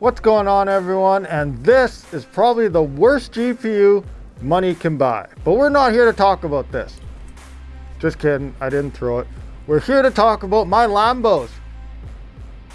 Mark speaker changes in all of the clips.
Speaker 1: What's going on, everyone? And this is probably the worst GPU money can buy. But we're not here to talk about this. Just kidding, I didn't throw it. We're here to talk about my Lambos.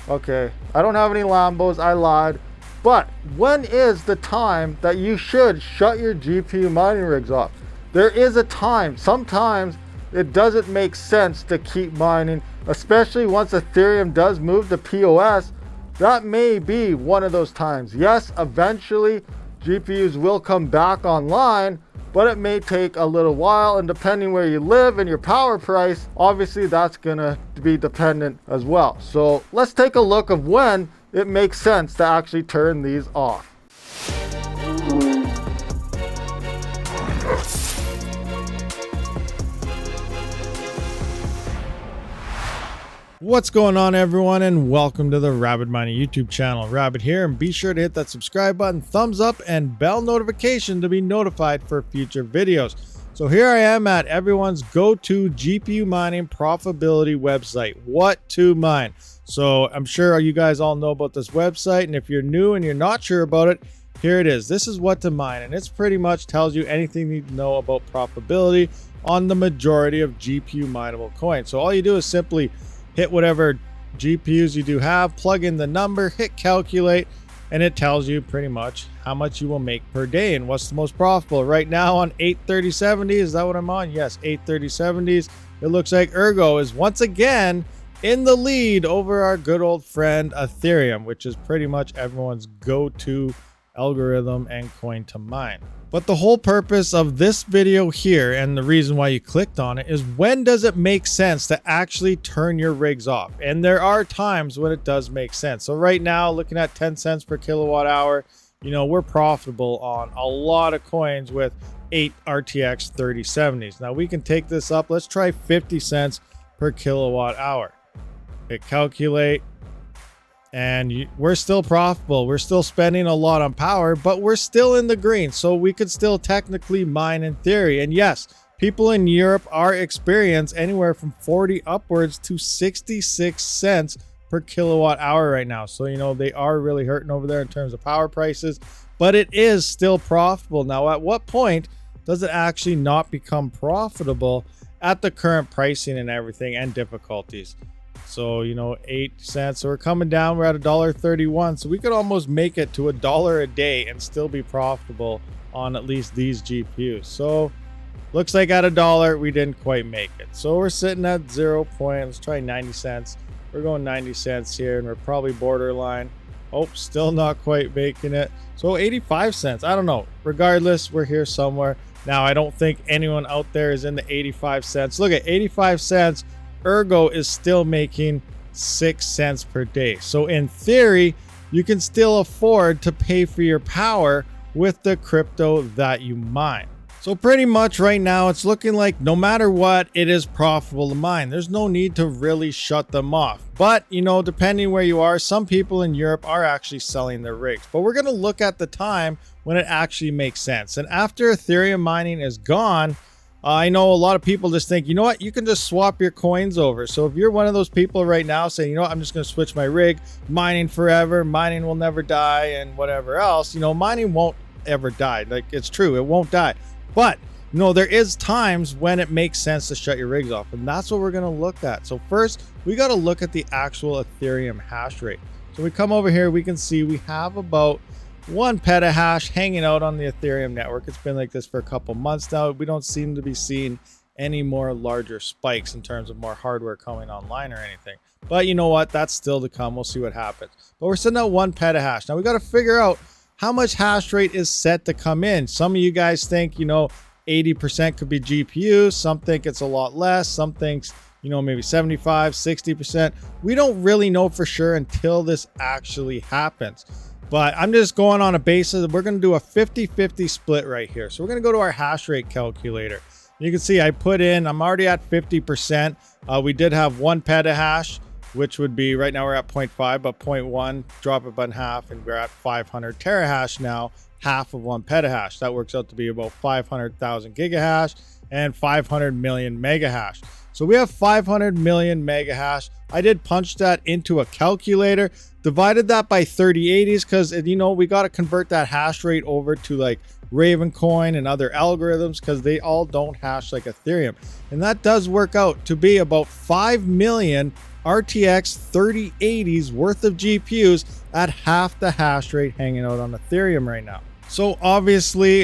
Speaker 1: Okay, I don't have any Lambos, I lied. But when is the time that you should shut your GPU mining rigs off? There is a time. Sometimes it doesn't make sense to keep mining, especially once Ethereum does move to POS. That may be one of those times. Yes, eventually GPUs will come back online, but it may take a little while, and depending where you live and your power price, obviously that's gonna be dependent as well. So let's take a look of when it makes sense to actually turn these off.
Speaker 2: What's going on, everyone, and welcome to the RabidMining YouTube channel. Rabid here, and be sure to hit that subscribe button, thumbs up, and bell notification to be notified for future videos. So here I am at everyone's go-to GPU mining profitability website, WhatToMine. So I'm sure you guys all know about this website, and if you're new and you're not sure about it, here it is. This is WhatToMine, and it's pretty much tells you anything you need to know about profitability on the majority of GPU mineable coins. So all you do is simply hit whatever GPUs you do have, plug in the number, hit calculate, and it tells you pretty much how much you will make per day and what's the most profitable. Right now on 830.70, is that what I'm on? Yes, 830.70s. It looks like Ergo is once again in the lead over our good old friend Ethereum, which is pretty much everyone's go-to algorithm and coin to mine. But the whole purpose of this video here, and the reason why you clicked on it, is when does it make sense to actually turn your rigs off? And there are times when it does make sense. So right now, looking at 10 cents per kilowatt hour, you know, we're profitable on a lot of coins with 8 RTX 3070s. Now we can take this up. Let's try 50 cents per kilowatt hour. Hit calculate. And we're still profitable. We're still spending a lot on power, but we're still in the green. So we could still technically mine in theory. And yes, people in Europe are experiencing anywhere from 40 upwards to 66 cents per kilowatt hour right now. So, you know, they are really hurting over there in terms of power prices, but it is still profitable. Now, at what point does it actually not become profitable at the current pricing and everything and difficulties? So, you know, 8 cents. So we're coming down. We're at $1.31. So we could almost make it to $1 a day and still be profitable on at least these GPUs. So looks like at $1, we didn't quite make it. So we're sitting at 0. Let's try 90 cents. We're going 90 cents here, and we're probably borderline. Oh, still not quite making it. So 85 cents. I don't know. Regardless, we're here somewhere. Now, I don't think anyone out there is in the 85 cents. Look at 85 cents. Ergo is still making 6 cents per day. So in theory, you can still afford to pay for your power with the crypto that you mine. So pretty much right now, it's looking like no matter what, it is profitable to mine. There's no need to really shut them off. But, you know, depending where you are, some people in Europe are actually selling their rigs. But we're going to look at the time when it actually makes sense. And after Ethereum mining is gone, I know a lot of people just think, you know what, you can just swap your coins over. So if you're one of those people right now saying, you know what, I'm just going to switch my rig, mining forever, mining will never die, and whatever else, you know, mining won't ever die. Like, it's true, it won't die. But, you know, there is times when it makes sense to shut your rigs off, and that's what we're going to look at. So first, we got to look at the actual Ethereum hash rate. So we come over here, we can see we have about 1 petahash hanging out on the Ethereum network. It's been like this for a couple months now. We don't seem to be seeing any more larger spikes in terms of more hardware coming online or anything. But you know what? That's still to come. We'll see what happens. But we're sitting at 1 petahash. Now we got to figure out how much hash rate is set to come in. Some of you guys think, you know, 80% could be GPUs. Some think it's a lot less. Some think, you know, maybe 75, 60%. We don't really know for sure until this actually happens. But I'm just going on a basis. We're going to do a 50-50 split right here. So we're going to go to our Hashrate Calculator. You can see I put in, I'm already at 50%. We did have 1 petahash, which would be, right now we're at 0.5, but 0.1, drop it by half, and we're at 500 terahash now, half of 1 petahash. That works out to be about 500,000 gigahash and 500 million megahash. So we have 500 million mega hash. I did punch that into a calculator, divided that by 3080s because, you know, we got to convert that hash rate over to like RavenCoin and other algorithms because they all don't hash like Ethereum. And that does work out to be about 5 million RTX 3080s worth of GPUs at half the hash rate hanging out on Ethereum right now. So obviously,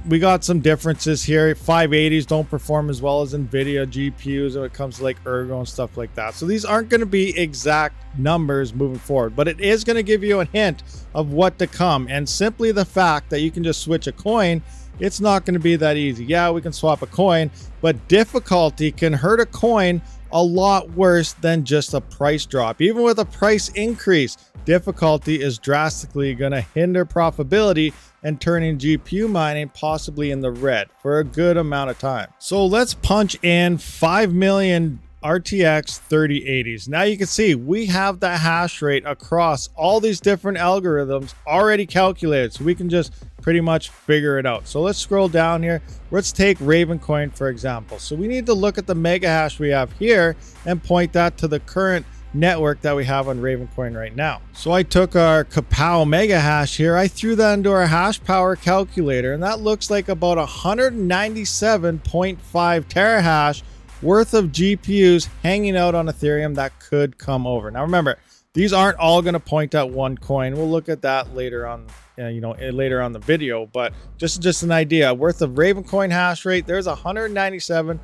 Speaker 2: we got some differences here. 580s don't perform as well as NVIDIA GPUs when it comes to like Ergo and stuff like that. So these aren't going to be exact numbers moving forward, but it is going to give you a hint of what to come. And simply the fact that you can just switch a coin, it's not going to be that easy. Yeah, we can swap a coin, but difficulty can hurt a coin a lot worse than just a price drop. Even with a price increase, difficulty is drastically going to hinder profitability and turning GPU mining possibly in the red for a good amount of time. So let's punch in 5 million RTX 3080s. Now you can see we have the hash rate across all these different algorithms already calculated, so we can just pretty much figure it out. So let's scroll down here. Let's take RavenCoin for example. So we need to look at the mega hash we have here and point that to the current network that we have on RavenCoin right now. So I took our Kapow mega hash here, I threw that into our hash power calculator, and that looks like about 197.5 terahash worth of GPUs hanging out on Ethereum that could come over. Now remember, these aren't all going to point at one coin. We'll look at that later on, later on the video, but just an idea worth of RavenCoin hash rate. There's 197.5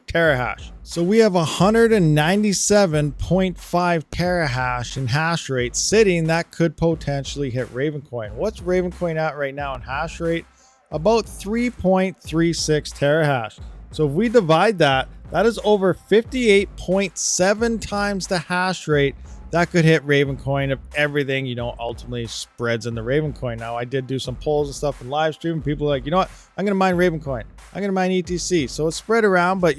Speaker 2: terahash. So we have 197.5 terahash in hash rate sitting that could potentially hit RavenCoin. What's RavenCoin at right now in hash rate? About 3.36 terahash. So if we divide that, that is over 58.7 times the hash rate that could hit RavenCoin if everything, ultimately spreads into RavenCoin. Now, I did do some polls and stuff in live stream. People are like, you know what? I'm going to mine RavenCoin. I'm going to mine ETC. So it's spread around, but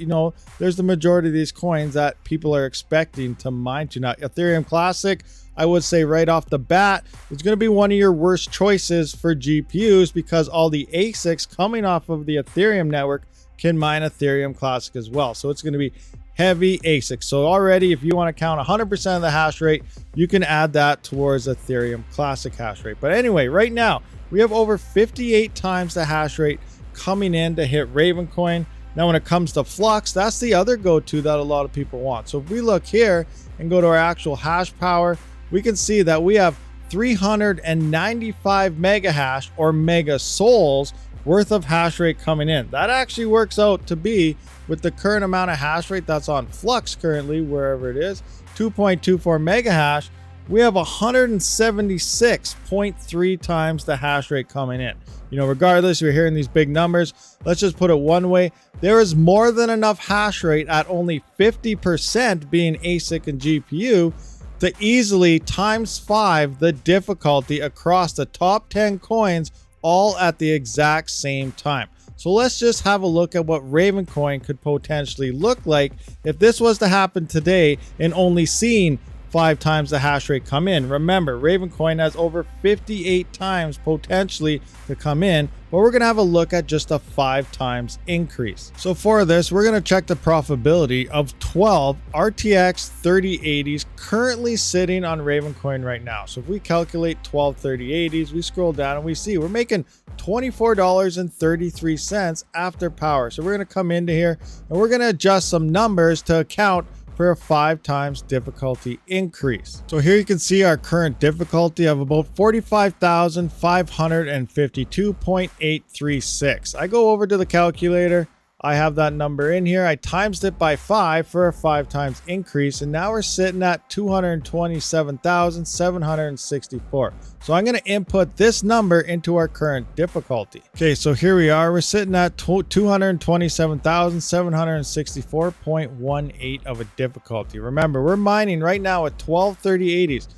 Speaker 2: there's the majority of these coins that people are expecting to mine to. Now, Ethereum Classic, I would say right off the bat, it's going to be one of your worst choices for GPUs because all the ASICs coming off of the Ethereum network can mine Ethereum Classic as well. So it's going to be heavy ASIC. So already, if you want to count 100% of the hash rate, you can add that towards Ethereum Classic hash rate. But anyway, right now, we have over 58 times the hash rate coming in to hit RavenCoin. Now, when it comes to Flux, that's the other go-to that a lot of people want. So if we look here and go to our actual hash power, we can see that we have 395 mega hash or mega souls worth of hash rate coming in. That actually works out to be, with the current amount of hash rate that's on Flux currently, wherever it is, 2.24 mega hash, we have 176.3 times the hash rate coming in. Regardless, you're hearing these big numbers. Let's just put it one way. There is more than enough hash rate at only 50% being ASIC and GPU to easily times 5 the difficulty across the top 10 coins all at the exact same time. So let's just have a look at what RavenCoin could potentially look like if this was to happen today and only seeing 5 times the hash rate come in. Remember, RavenCoin has over 58 times potentially to come in, but we're going to have a look at just a 5 times increase. So for this, we're going to check the profitability of 12 RTX 3080s currently sitting on RavenCoin right now. So if we calculate 12 3080s, we scroll down and we see we're making $24.33 after power. So we're going to come into here and we're going to adjust some numbers to account for a 5 times difficulty increase. So here you can see our current difficulty of about 45,552.836. I go over to the calculator. I have that number in here. I times it by 5 for a 5 times increase, and now we're sitting at 227,764. So I'm going to input this number into our current difficulty. Okay, so here we are. We're sitting at 227,764.18 of a difficulty. Remember, we're mining right now at 12 3080s,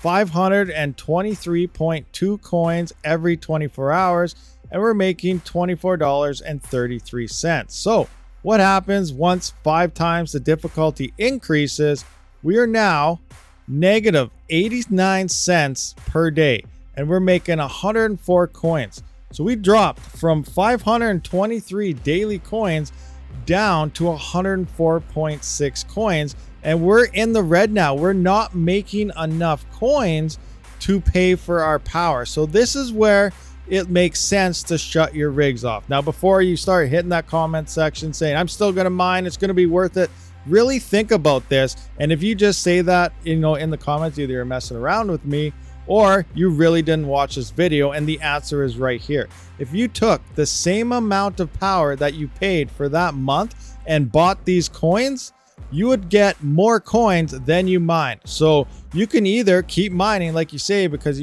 Speaker 2: 523.2 coins every 24 hours. And we're making $24.33. So what happens once 5 times the difficulty increases? We are now negative 89 cents per day, and we're making 104 coins. So we dropped from 523 daily coins down to 104.6 coins. And we're in the red now. We're not making enough coins to pay for our power. So this is where it makes sense to shut your rigs off. Now, before you start hitting that comment section saying, I'm still gonna mine, it's gonna be worth it, really think about this. And if you just say that, in the comments, either you're messing around with me or you really didn't watch this video, and the answer is right here. If you took the same amount of power that you paid for that month and bought these coins, you would get more coins than you mined. So you can either keep mining like you say, because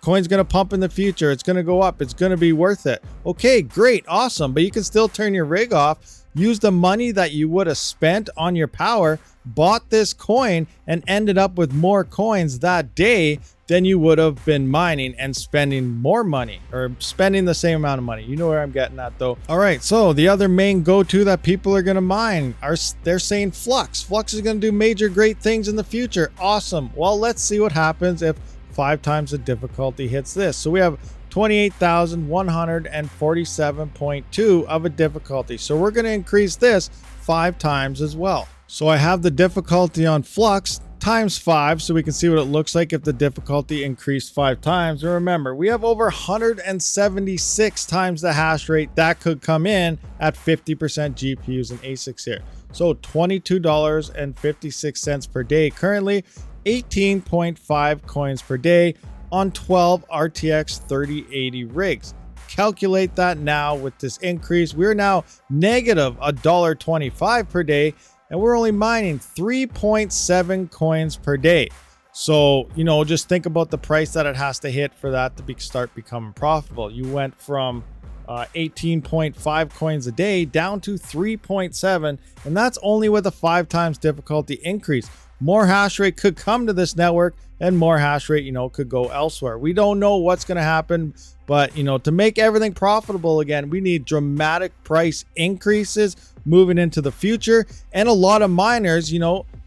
Speaker 2: coin's gonna pump in the future, it's gonna go up, it's gonna be worth it. Okay, great, awesome, but you can still turn your rig off, use the money that you would have spent on your power, bought this coin, and ended up with more coins that day than you would have been mining and spending more money, or spending the same amount of money. You know where I'm getting at though. All right, so the other main go-to that people are gonna mine they're saying Flux. Flux is gonna do major great things in the future. Awesome. Well, let's see what happens if 5 times the difficulty hits this. So we have 28,147.2 of a difficulty. So we're gonna increase this 5 times as well. So I have the difficulty on Flux times 5, so we can see what it looks like if the difficulty increased 5 times. And remember, we have over 176 times the hash rate that could come in at 50% GPUs and ASICs here. So $22.56 per day currently, 18.5 coins per day on 12 RTX 3080 rigs. Calculate that now with this increase. We're now negative $1.25 per day, and we're only mining 3.7 coins per day. So, just think about the price that it has to hit for that to start becoming profitable. You went from 18.5 coins a day down to 3.7, and that's only with a 5 times difficulty increase. More hash rate could come to this network, and more hash rate, could go elsewhere. We don't know what's going to happen, but, to make everything profitable again, we need dramatic price increases moving into the future. And a lot of miners,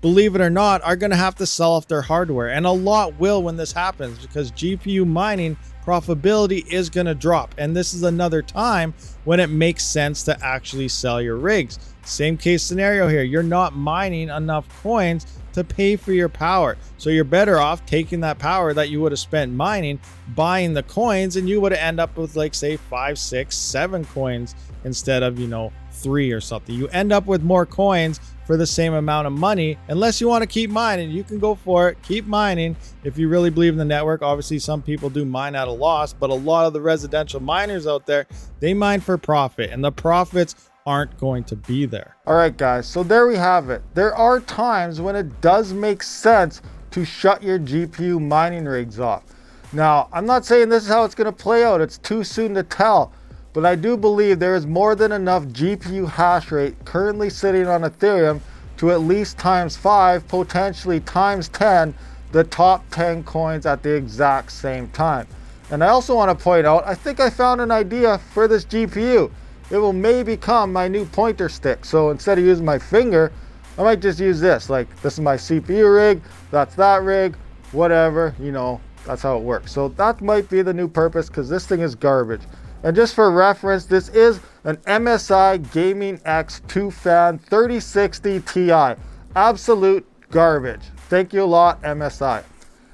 Speaker 2: believe it or not, are going to have to sell off their hardware. And a lot will when this happens, because GPU mining profitability is going to drop. And this is another time when it makes sense to actually sell your rigs. Same case scenario here. You're not mining enough coins to pay for your power. So you're better off taking that power that you would have spent mining, buying the coins, and you would end up with, like, say 5, 6, 7 coins instead of 3 or something. You end up with more coins for the same amount of money. Unless you want to keep mining, you can go for it, keep mining if you really believe in the network. Obviously some people do mine at a loss, but a lot of the residential miners out there, they mine for profit, and the profits aren't going to be there.
Speaker 1: All right, guys, so there we have it. There are times when it does make sense to shut your GPU mining rigs off. Now, I'm not saying this is how it's going to play out. It's too soon to tell, but I do believe there is more than enough GPU hash rate currently sitting on Ethereum to at least times 5, potentially times 10, the top 10 coins at the exact same time. And I also want to point out, I think I found an idea for this GPU. It will maybe become my new pointer stick. So instead of using my finger, I might just use this. Like, this is my CPU rig, that's that rig, whatever, that's how it works. So that might be the new purpose, because this thing is garbage. And just for reference, this is an MSI Gaming X2 Fan 3060 Ti. Absolute garbage. Thank you a lot, MSI.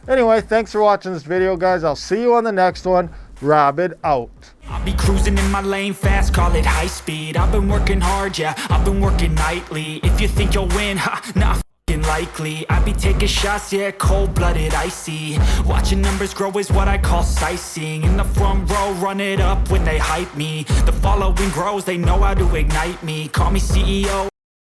Speaker 1: Anyway, thanks for watching this video, guys. I'll see you on the next one. Rabid out.
Speaker 3: I'll be cruising in my lane fast, call it high speed. I've been working hard, yeah, I've been working nightly. If you think you'll win, not f***ing likely. I be taking shots, yeah, cold-blooded, icy. Watching numbers grow is what I call sightseeing. In the front row, run it up when they hype me. The following grows, they know how to ignite me. Call me CEO.